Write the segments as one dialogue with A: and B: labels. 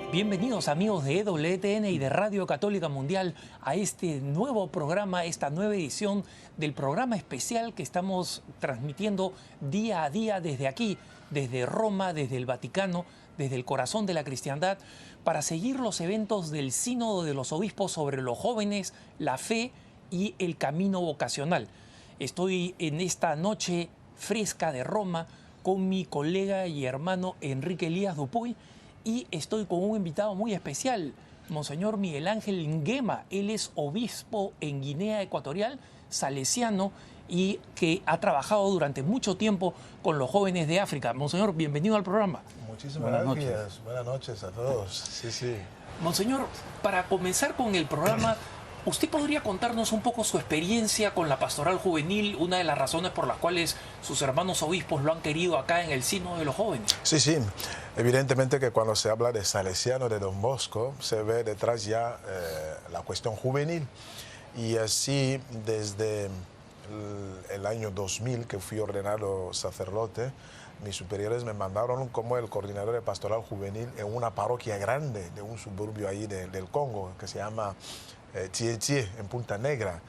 A: Bienvenidos amigos de EWTN y de Radio Católica Mundial a este nuevo programa, esta nueva edición del programa especial que estamos transmitiendo día a día desde aquí, desde Roma, desde el Vaticano, desde el corazón de la cristiandad, para seguir los eventos del Sínodo de los Obispos sobre los jóvenes, la fe y el camino vocacional. Estoy en esta noche fresca de Roma con mi colega y hermano Enrique Elías Dupuy, y estoy con un invitado muy especial, Monseñor Miguel Ángel Nguema. Él es obispo en Guinea Ecuatorial, salesiano, y que ha trabajado durante mucho tiempo con los jóvenes de África. Monseñor, bienvenido al programa.
B: Muchísimas gracias. Buenas noches a todos. Sí, sí.
A: Monseñor, para comenzar con el programa, ¿usted podría contarnos un poco su experiencia con la pastoral juvenil, una de las razones por las cuales sus hermanos obispos lo han querido acá en el Sínodo de los Jóvenes?
B: Sí, sí. Evidentemente que cuando se habla de Salesiano de Don Bosco, se ve detrás ya la cuestión juvenil. Y así, desde el año 2000, que fui ordenado sacerdote, mis superiores me mandaron como el coordinador de pastoral juvenil en una parroquia grande de un suburbio ahí del Congo, que se llama Tietie, en Punta Negra.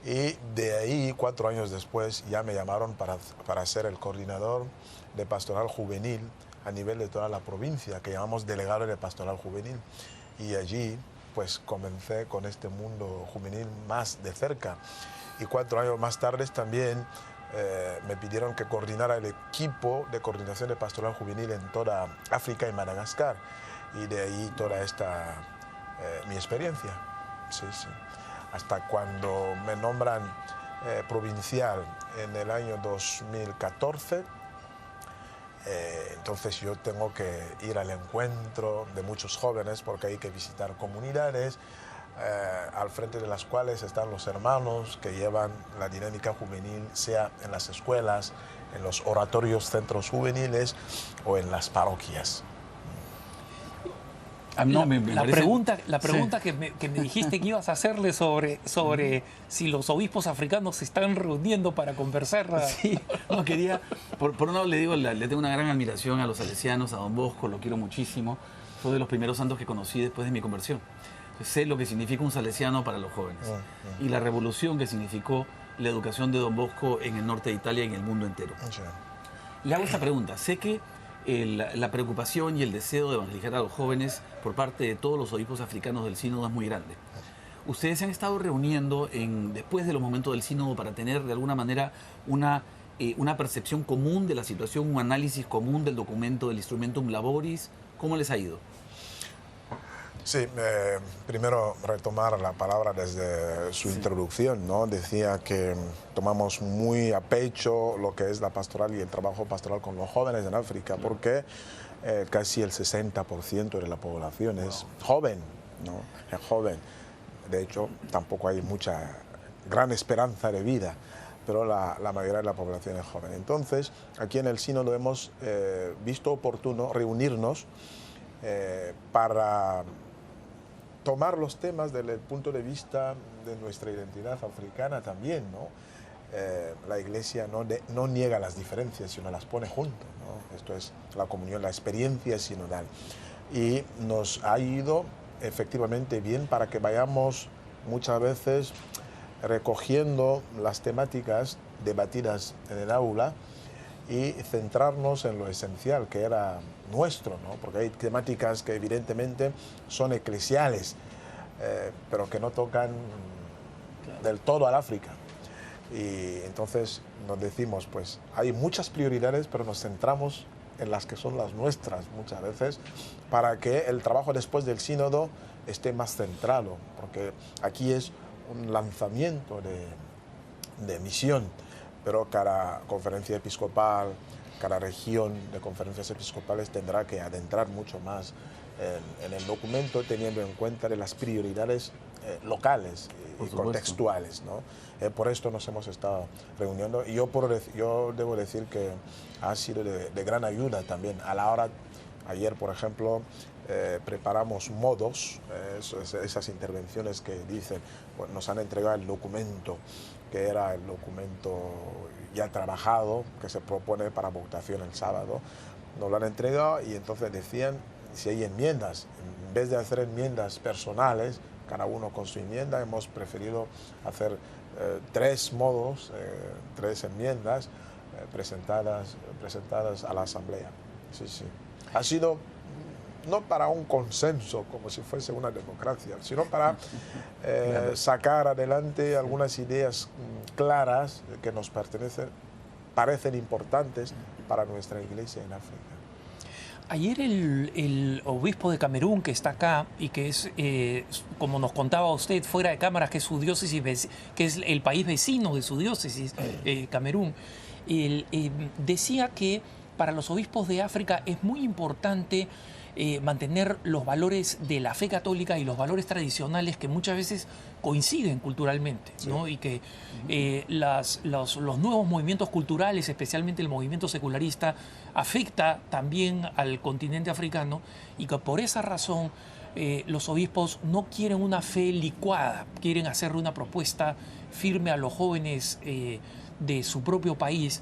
B: Y de ahí, 4 años después, ya me llamaron para ser el coordinador de pastoral juvenil a nivel de toda la provincia, que llamamos delegado de pastoral juvenil. Y allí, pues, comencé con este mundo juvenil más de cerca. Y 4 años más tarde también me pidieron que coordinara el equipo de coordinación de pastoral juvenil en toda África y Madagascar. Y de ahí toda esta mi experiencia. Sí, sí. Hasta cuando me nombran provincial en el año 2014, entonces yo tengo que ir al encuentro de muchos jóvenes porque hay que visitar comunidades al frente de las cuales están los hermanos que llevan la dinámica juvenil, sea en las escuelas, en los oratorios, centros juveniles o en las parroquias.
A: La pregunta sí, que me dijiste que ibas a hacerle sobre si los obispos africanos se están reuniendo para conversar.
C: Sí, no quería, por un lado le digo, le tengo una gran admiración a los salesianos, a Don Bosco, lo quiero muchísimo. Fue de los primeros santos que conocí después de mi conversión. Sé lo que significa un salesiano para los jóvenes y la revolución que significó la educación de Don Bosco en el norte de Italia y en el mundo entero. Le hago esta pregunta. Sé que la preocupación y el deseo de evangelizar a los jóvenes por parte de todos los obispos africanos del sínodo es muy grande. Ustedes se han estado reuniendo después de los momentos del sínodo para tener de alguna manera una percepción común de la situación, un análisis común del documento, del Instrumentum Laboris. ¿Cómo les ha ido?
B: Sí, primero retomar la palabra desde su introducción, ¿no? Decía que tomamos muy a pecho lo que es la pastoral y el trabajo pastoral con los jóvenes en África, porque casi el 60% de la población es joven, ¿no? Es joven. De hecho, tampoco hay mucha gran esperanza de vida, pero la mayoría de la población es joven. Entonces, aquí en el Sínodo hemos visto oportuno reunirnos para tomar los temas desde el punto de vista de nuestra identidad africana también, ¿no? La Iglesia no niega las diferencias, sino las pone juntas, ¿no? Esto es la comunión, la experiencia sinodal. Y nos ha ido efectivamente bien para que vayamos muchas veces recogiendo las temáticas debatidas en el aula y centrarnos en lo esencial, que era nuestro, ¿no? Porque hay temáticas que evidentemente son eclesiales, pero que no tocan del todo al África. Y entonces nos decimos, pues hay muchas prioridades, pero nos centramos en las que son las nuestras muchas veces, para que el trabajo después del sínodo esté más centrado, porque aquí es un lanzamiento de misión, pero cada conferencia episcopal, cada región de conferencias episcopales tendrá que adentrar mucho más en el documento, teniendo en cuenta de las prioridades locales y contextuales, ¿no? Por esto nos hemos estado reuniendo y yo debo decir que ha sido de gran ayuda también a la hora. Ayer, por ejemplo, preparamos modos, esas intervenciones que dicen, bueno, nos han entregado el documento, que era el documento ya trabajado, que se propone para votación el sábado, nos lo han entregado y entonces decían si hay enmiendas. vez de hacer enmiendas personales, cada uno con su enmienda, hemos preferido hacer 3 modos, 3 enmiendas presentadas a la Asamblea. Sí, sí. Ha sido no para un consenso, como si fuese una democracia, sino para sacar adelante algunas ideas claras que nos parecen importantes para nuestra iglesia en África.
A: Ayer el obispo de Camerún, que está acá y que es, como nos contaba usted fuera de cámaras, que es su diócesis, que es el país vecino de su diócesis, Camerún, decía que para los obispos de África es muy importante mantener los valores de la fe católica y los valores tradicionales que muchas veces coinciden culturalmente, sí, ¿no? Y que los nuevos movimientos culturales, especialmente el movimiento secularista, afecta también al continente africano y que por esa razón los obispos no quieren una fe licuada, quieren hacerle una propuesta firme a los jóvenes de su propio país,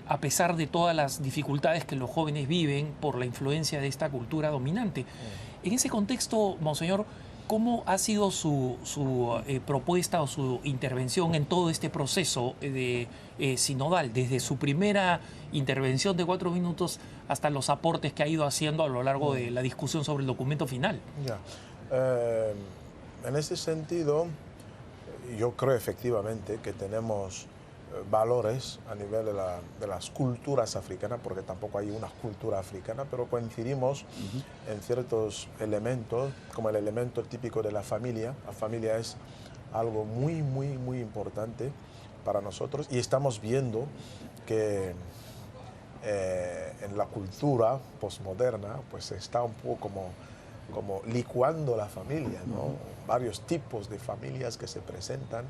A: a pesar de todas las dificultades que los jóvenes viven por la influencia de esta cultura dominante. En ese contexto, Monseñor, ¿cómo ha sido su propuesta o su intervención en todo este proceso sinodal, desde su primera intervención de 4 minutos hasta los aportes que ha ido haciendo a lo largo de la discusión sobre el documento final?
B: Ya. En ese sentido, yo creo efectivamente que tenemos valores a nivel de las culturas africanas, porque tampoco hay una cultura africana, pero coincidimos en ciertos elementos, como el elemento típico de la familia. La familia es algo muy, muy, muy importante para nosotros y estamos viendo que en la cultura posmoderna pues está un poco como licuando la familia, ¿no? Varios tipos de familias que se presentan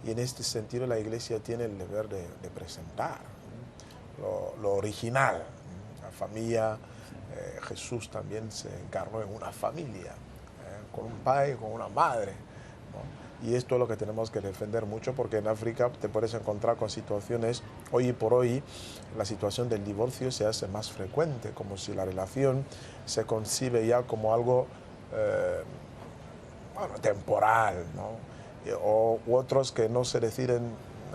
B: y en este sentido la Iglesia tiene el deber de presentar lo original. La familia, Jesús también se encarnó en una familia, con un padre y con una madre, ¿no? Y esto es lo que tenemos que defender mucho, porque en África te puedes encontrar con situaciones, hoy por hoy, la situación del divorcio se hace más frecuente, como si la relación se concibe ya como algo temporal, ¿no? O otros que no se deciden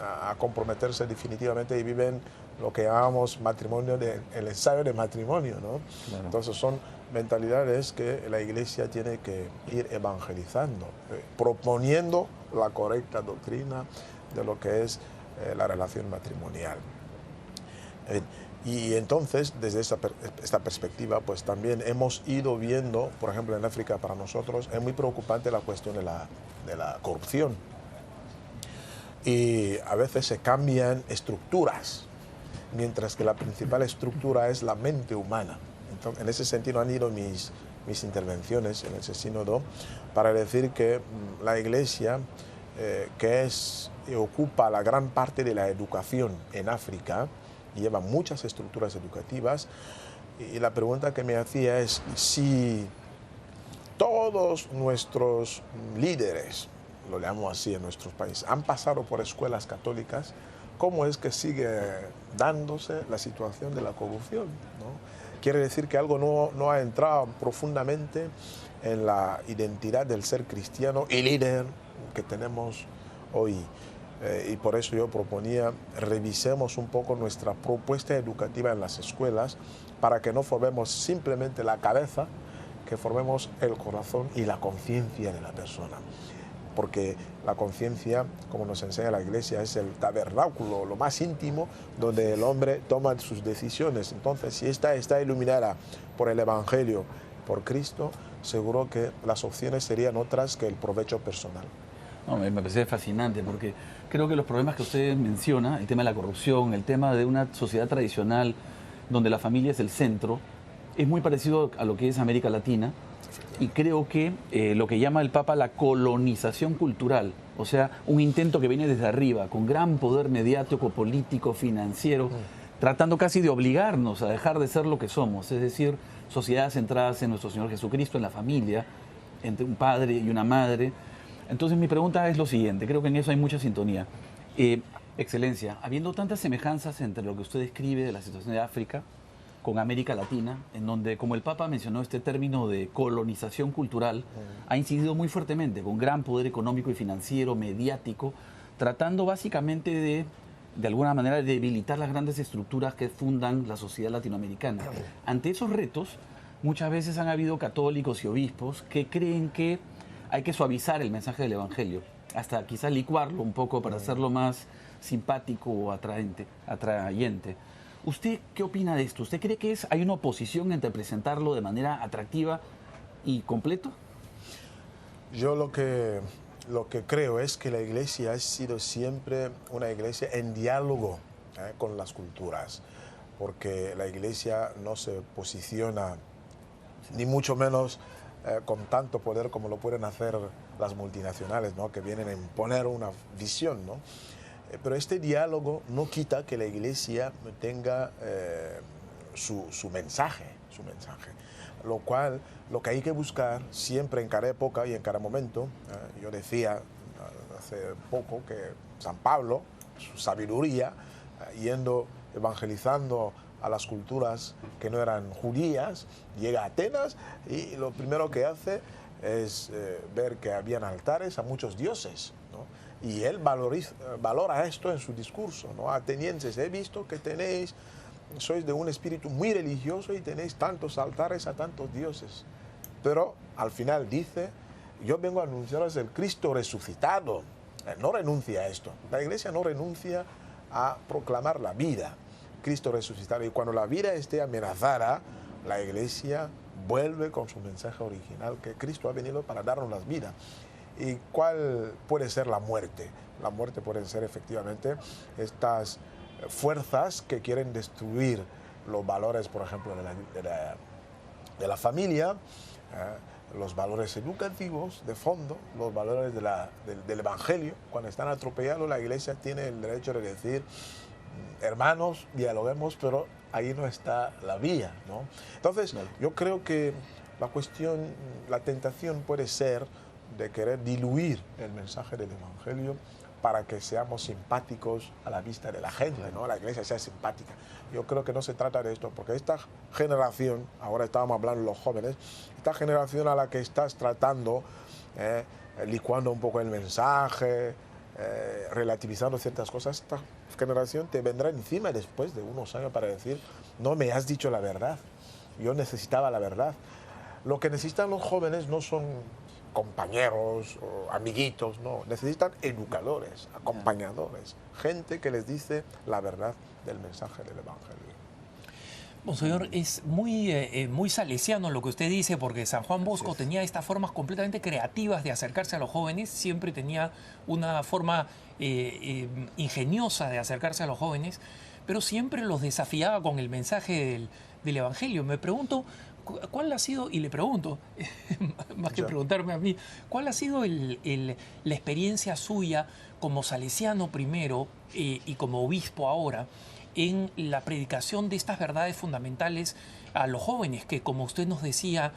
B: a comprometerse definitivamente y viven lo que llamamos matrimonio, el ensayo de matrimonio, ¿no? Claro. Entonces son mentalidades que la Iglesia tiene que ir evangelizando, proponiendo la correcta doctrina de lo que es la relación matrimonial. Y entonces, desde esta perspectiva, pues también hemos ido viendo, por ejemplo, en África para nosotros es muy preocupante la cuestión de la corrupción. Y a veces se cambian estructuras, mientras que la principal estructura es la mente humana. Entonces, en ese sentido han ido mis intervenciones en ese sínodo para decir que la Iglesia, que ocupa la gran parte de la educación en África, lleva muchas estructuras educativas, y la pregunta que me hacía es si todos nuestros líderes, lo llamamos así en nuestros países, han pasado por escuelas católicas, ¿cómo es que sigue dándose la situación de la corrupción, ¿no? Quiere decir que algo no ha entrado profundamente en la identidad del ser cristiano y líder que tenemos hoy. Y por eso yo proponía, revisemos un poco nuestra propuesta educativa en las escuelas para que no formemos simplemente la cabeza, que formemos el corazón y la conciencia de la persona. Porque la conciencia, como nos enseña la Iglesia, es el tabernáculo, lo más íntimo, donde el hombre toma sus decisiones. Entonces, si esta está iluminada por el Evangelio, por Cristo, seguro que las opciones serían otras que el provecho personal.
C: No, me parece fascinante, porque creo que los problemas que usted menciona, el tema de la corrupción, el tema de una sociedad tradicional donde la familia es el centro, es muy parecido a lo que es América Latina, y creo que lo que llama el Papa la colonización cultural, o sea, un intento que viene desde arriba, con gran poder mediático, político, financiero, tratando casi de obligarnos a dejar de ser lo que somos, es decir, sociedades centradas en nuestro Señor Jesucristo, en la familia, entre un padre y una madre. Entonces mi pregunta es lo siguiente, creo que en eso hay mucha sintonía. Excelencia, habiendo tantas semejanzas entre lo que usted escribe de la situación de África con América Latina, en donde, como el Papa mencionó, este término de colonización cultural ha incidido muy fuertemente, con gran poder económico y financiero, mediático, tratando básicamente de alguna manera, de debilitar las grandes estructuras que fundan la sociedad latinoamericana. Ante esos retos, muchas veces han habido católicos y obispos que creen que hay que suavizar el mensaje del Evangelio, hasta quizás licuarlo un poco para hacerlo más simpático o atrayente. ¿Usted qué opina de esto? ¿Usted cree que hay una oposición entre presentarlo de manera atractiva y completo?
B: Yo lo que creo es que la Iglesia ha sido siempre una Iglesia en diálogo con las culturas, porque la Iglesia no se posiciona, ni mucho menos con tanto poder como lo pueden hacer las multinacionales, ¿no?, que vienen a imponer una visión, ¿no? Pero este diálogo no quita que la Iglesia tenga su mensaje, lo cual, lo que hay que buscar siempre en cada época y en cada momento, yo decía hace poco que San Pablo, su sabiduría, yendo evangelizando a las culturas que no eran judías, llega a Atenas y lo primero que hace es ver que habían altares a muchos dioses, ¿no? Y él valora esto en su discurso, ¿no? Atenienses, he visto que sois de un espíritu muy religioso y tenéis tantos altares a tantos dioses. Pero al final dice, yo vengo a anunciaros el Cristo resucitado. No renuncia a esto. La Iglesia no renuncia a proclamar la vida, Cristo resucitado. Y cuando la vida esté amenazada, la Iglesia vuelve con su mensaje original, que Cristo ha venido para darnos la vida. ¿Y cuál puede ser la muerte? La muerte puede ser efectivamente estas fuerzas que quieren destruir los valores, por ejemplo, de la familia, los valores educativos de fondo, los valores del Evangelio. Cuando están atropellados, la Iglesia tiene el derecho de decir, hermanos, dialoguemos, pero ahí no está la vía, ¿no? Entonces, yo creo que la tentación puede ser de querer diluir el mensaje del Evangelio para que seamos simpáticos a la vista de la gente, ¿no? La Iglesia sea simpática. Yo creo que no se trata de esto, porque esta generación, ahora estábamos hablando de los jóvenes, esta generación a la que estás tratando, licuando un poco el mensaje, relativizando ciertas cosas, esta generación te vendrá encima después de unos años para decir, no me has dicho la verdad, yo necesitaba la verdad. Lo que necesitan los jóvenes no son compañeros o amiguitos, no, necesitan educadores, acompañadores, gente que les dice la verdad del mensaje del Evangelio.
A: Monseñor, es muy salesiano lo que usted dice, porque San Juan Bosco tenía estas formas completamente creativas de acercarse a los jóvenes, siempre tenía una forma ingeniosa de acercarse a los jóvenes, pero siempre los desafiaba con el mensaje del Evangelio. Me pregunto, ¿cuál ha sido, y le pregunto, más que preguntarme a mí, cuál ha sido la experiencia suya como salesiano primero y como obispo ahora en la predicación de estas verdades fundamentales a los jóvenes, que como usted nos decía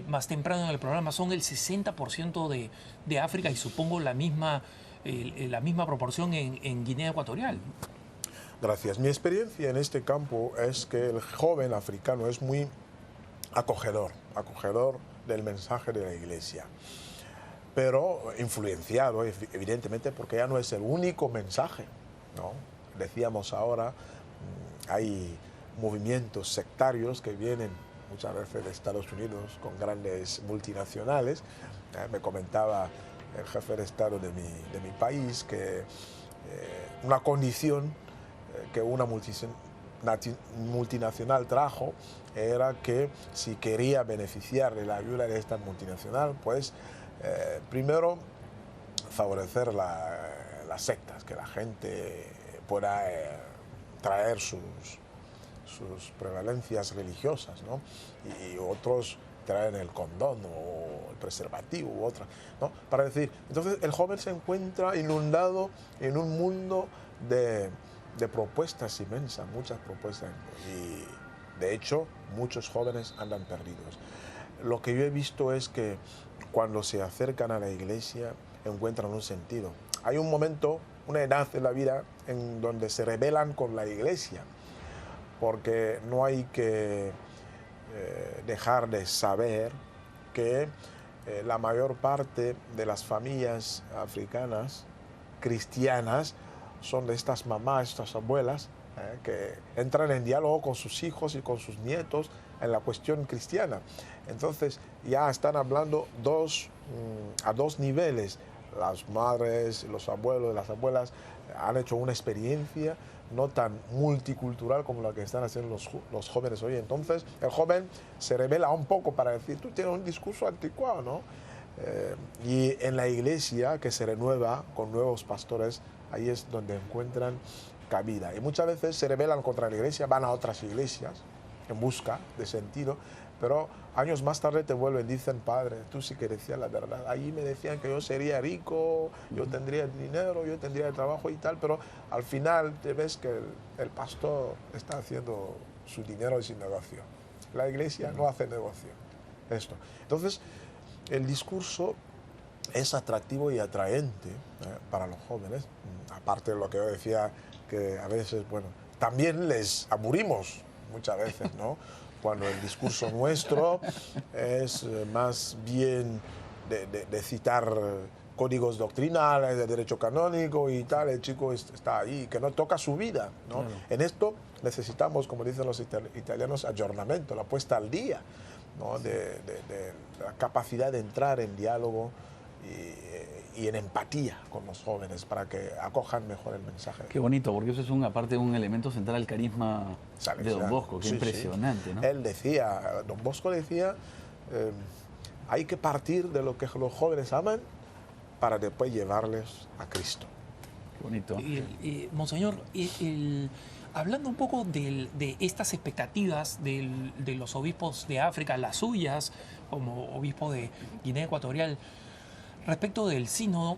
A: más temprano en el programa, son el 60% de África y supongo la misma proporción en Guinea Ecuatorial?
B: Gracias. Mi experiencia en este campo es que el joven africano es muy acogedor del mensaje de la Iglesia, pero influenciado evidentemente porque ya no es el único mensaje, ¿no? Decíamos ahora, hay movimientos sectarios que vienen muchas veces de Estados Unidos con grandes multinacionales. Me comentaba el jefe de Estado de mi país que una condición que una multinacional trajo era que si quería beneficiar de la ayuda de esta multinacional, pues primero favorecer las sectas, que la gente pueda traer sus prevalencias religiosas, ¿no? Y otros traen el condón o el preservativo u otra, ¿no? Para decir, entonces el joven se encuentra inundado en un mundo de propuestas inmensas, muchas propuestas, y de hecho muchos jóvenes andan perdidos. Lo que yo he visto es que cuando se acercan a la Iglesia encuentran un sentido. Hay un momento, una edad de la vida en donde se rebelan con la Iglesia, porque no hay que dejar de saber que la mayor parte de las familias africanas cristianas son de estas mamás, estas abuelas, que entran en diálogo con sus hijos y con sus nietos en la cuestión cristiana. Entonces ya están hablando a dos niveles. Las madres, los abuelos, las abuelas han hecho una experiencia no tan multicultural como la que están haciendo los jóvenes hoy. Entonces el joven se revela un poco para decir, tú tienes un discurso anticuado, ¿no? Y en la iglesia, que se renueva con nuevos pastores, ahí es donde encuentran cabida. Y muchas veces se rebelan contra la iglesia, van a otras iglesias en busca de sentido, pero años más tarde te vuelven, dicen, padre, tú sí que decías la verdad. Allí me decían que yo sería rico, yo tendría dinero, yo tendría trabajo y tal, pero al final te ves que el pastor está haciendo su dinero y su negocio. La iglesia no hace negocio. Esto. Entonces, el discurso es atractivo y atraente para los jóvenes, aparte de lo que yo decía, que a veces, bueno, también les aburrimos muchas veces, ¿no? Cuando el discurso nuestro es más bien de citar códigos doctrinales, de derecho canónico y tal, el chico está ahí, que no toca su vida, ¿no? Claro. En esto necesitamos, como dicen los italianos, aggiornamento, la puesta al día, ¿no? de la capacidad de entrar en diálogo y en empatía con los jóvenes para que acojan mejor el mensaje.
C: Qué bonito, porque eso es aparte un elemento central del carisma de Don Bosco, que impresionante, ¿no?
B: Él decía, Don Bosco decía, hay que partir de lo que los jóvenes aman para después llevarles a Cristo.
C: Qué bonito.
A: Monseñor, hablando un poco de estas expectativas de los obispos de África, las suyas, como obispo de Guinea Ecuatorial, respecto del sínodo,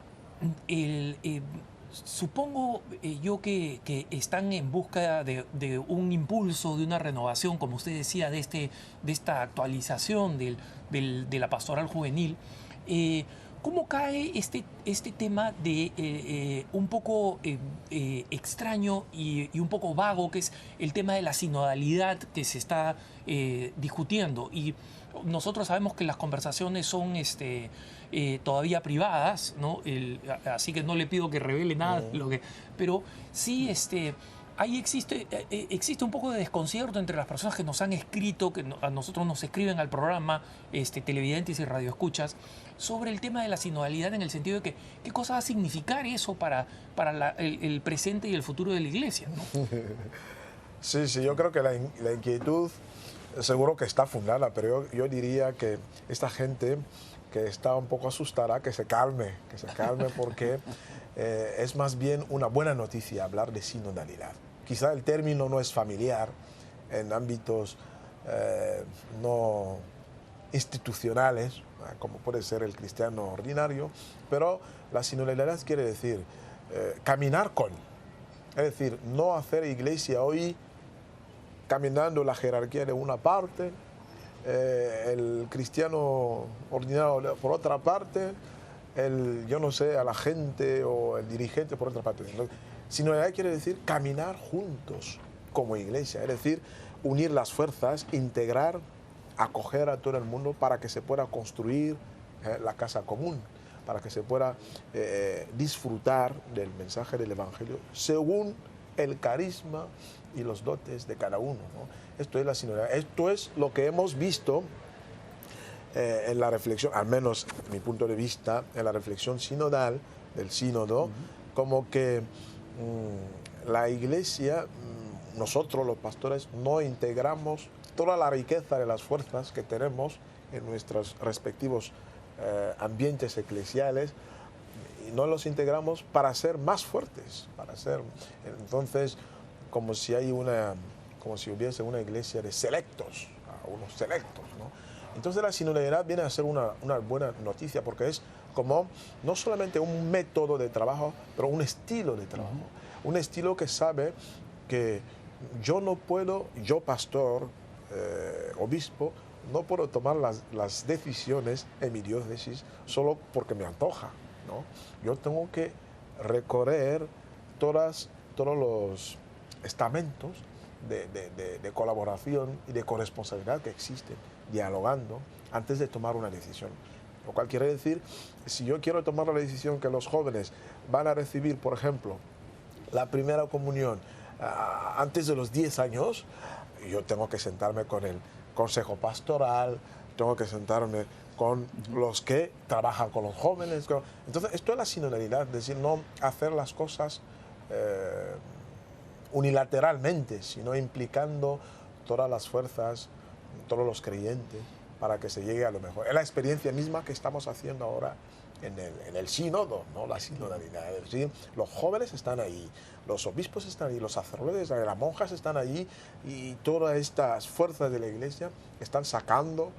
A: supongo yo que están en busca de un impulso, de una renovación, como usted decía, de esta actualización de la pastoral juvenil. ¿Cómo cae este tema de un poco extraño y un poco vago, que es el tema de la sinodalidad que se está discutiendo? Y nosotros sabemos que las conversaciones son todavía privadas, ¿no? Así que no le pido que revele nada, pero sí ahí existe un poco de desconcierto entre las personas que nos han escrito, que a nosotros nos escriben al programa, televidentes y radioescuchas, sobre el tema de la sinodalidad, en el sentido de que qué cosa va a significar eso para el presente y el futuro de la Iglesia, ¿no?
B: Sí, yo creo que la inquietud seguro que está fundada, pero yo diría que esta gente que está un poco asustada, que se calme porque es más bien una buena noticia hablar de sinodalidad. Quizá el término no es familiar en ámbitos no institucionales, como puede ser el cristiano ordinario, pero la sinodalidad quiere decir caminar con, es decir, no hacer iglesia hoy caminando la jerarquía de una parte, el cristiano ordinario por otra parte, yo no sé, a la gente o el dirigente por otra parte. Sinodalidad quiere decir caminar juntos como iglesia, es decir, unir las fuerzas, integrar, acoger a todo el mundo para que se pueda construir la casa común, para que se pueda disfrutar del mensaje del Evangelio según el carisma y los dotes de cada uno, ¿no? Esto es la sinodalidad. Esto es lo que hemos visto en la reflexión, al menos en mi punto de vista, en la reflexión sinodal del sínodo, como que la Iglesia, nosotros los pastores, no integramos toda la riqueza de las fuerzas que tenemos en nuestros respectivos ambientes eclesiales, y no los integramos para ser más fuertes, entonces como si hubiese una iglesia de selectos, unos selectos, ¿no? Entonces la sinodalidad viene a ser una buena noticia, porque es como no solamente un método de trabajo, pero un estilo de trabajo, un estilo que sabe que yo no puedo, yo pastor, obispo, no puedo tomar las decisiones en mi diócesis solo porque me antoja, ¿no? Yo tengo que recorrer todos los estamentos de colaboración y de corresponsabilidad que existen, dialogando antes de tomar una decisión. Lo cual quiere decir, si yo quiero tomar la decisión que los jóvenes van a recibir, por ejemplo, la primera comunión antes de los 10 años, yo tengo que sentarme con el consejo pastoral, tengo que sentarme con los que trabajan con los jóvenes. Entonces, esto es la sinodalidad, es decir, no hacer las cosas unilateralmente, sino implicando todas las fuerzas, todos los creyentes, para que se llegue a lo mejor. Es la experiencia misma que estamos haciendo ahora en el sínodo, ¿no? La sinodalidad. Es decir, los jóvenes están ahí, los obispos están ahí, los sacerdotes, las monjas están allí, y todas estas fuerzas de la Iglesia están sacando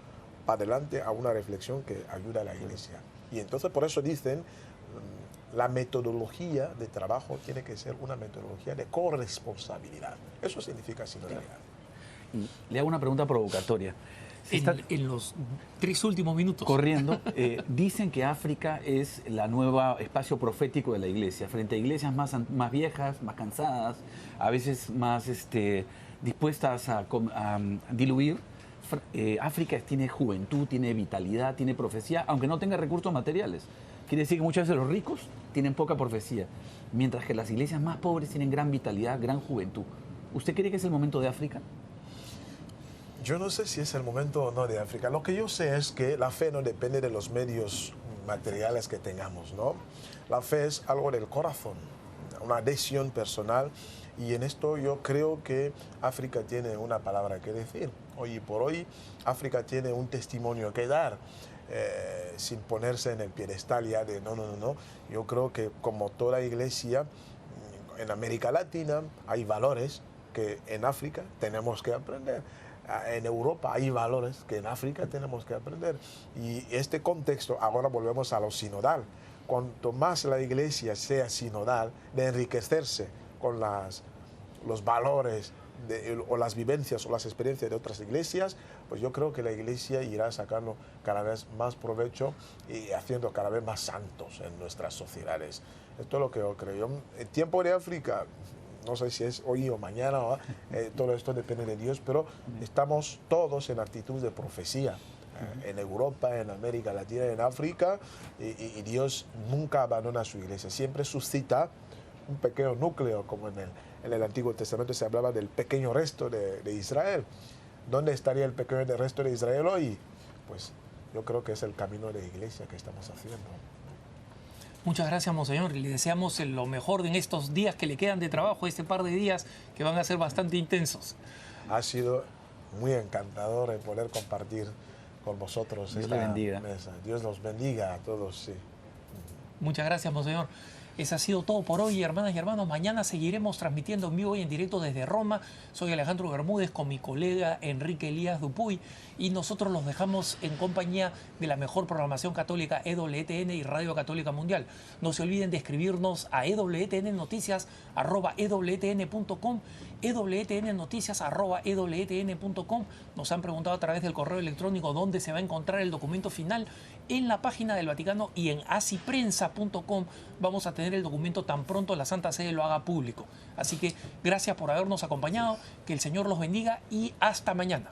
B: para adelante a una reflexión que ayuda a la Iglesia. Y entonces por eso dicen, la metodología de trabajo tiene que ser una metodología de corresponsabilidad. Eso significa sinodalidad.
C: Y le hago una pregunta provocatoria.
A: En los 3 últimos minutos.
C: Corriendo, dicen que África es la nueva espacio profético de la Iglesia, frente a iglesias más viejas, más cansadas, a veces más dispuestas a diluir. África tiene juventud, tiene vitalidad, tiene profecía, aunque no tenga recursos materiales. Quiere decir que muchas veces los ricos tienen poca profecía, mientras que las iglesias más pobres tienen gran vitalidad, gran juventud. ¿Usted cree que es el momento de África?
B: Yo no sé si es el momento o no de África. Lo que yo sé es que la fe no depende de los medios materiales que tengamos, ¿no? La fe es algo del corazón, una adhesión personal, y en esto yo creo que África tiene una palabra que decir. Hoy por hoy África tiene un testimonio que dar, sin ponerse en el piedestal ya de no. Yo creo que como toda iglesia en América Latina hay valores que en África tenemos que aprender. En Europa hay valores que en África tenemos que aprender. Y este contexto, ahora volvemos a lo sinodal. Cuanto más la iglesia sea sinodal, de enriquecerse con los valores o las vivencias o las experiencias de otras iglesias, pues yo creo que la iglesia irá sacando cada vez más provecho y haciendo cada vez más santos en nuestras sociedades. Esto es lo que yo creo. El tiempo de África, no sé si es hoy o mañana, todo esto depende de Dios, pero estamos todos en actitud de profecía, en Europa, en América Latina, en África, y Dios nunca abandona a su iglesia, siempre suscita un pequeño núcleo, como en el Antiguo Testamento se hablaba del pequeño resto de Israel. ¿Dónde estaría el pequeño resto de Israel hoy? Pues yo creo que es el camino de la iglesia que estamos haciendo.
A: Muchas gracias, monseñor. Le deseamos lo mejor en estos días que le quedan de trabajo, este par de días que van a ser bastante intensos.
B: Ha sido muy encantador el poder compartir con vosotros
C: esta
B: mesa. Dios los bendiga a todos. Sí.
A: Muchas gracias, monseñor. Eso ha sido todo por hoy, hermanas y hermanos. Mañana seguiremos transmitiendo en vivo y en directo desde Roma. Soy Alejandro Bermúdez con mi colega Enrique Elías Dupuy, y nosotros los dejamos en compañía de la mejor programación católica EWTN y Radio Católica Mundial. No se olviden de escribirnos a ewtnnoticias@ewtn.com, ewtnnoticias@ewtn.com. Nos han preguntado a través del correo electrónico dónde se va a encontrar el documento final. En la página del Vaticano y en asiprensa.com vamos a tener el documento tan pronto la Santa Sede lo haga público. Así que gracias por habernos acompañado, que el Señor los bendiga y hasta mañana.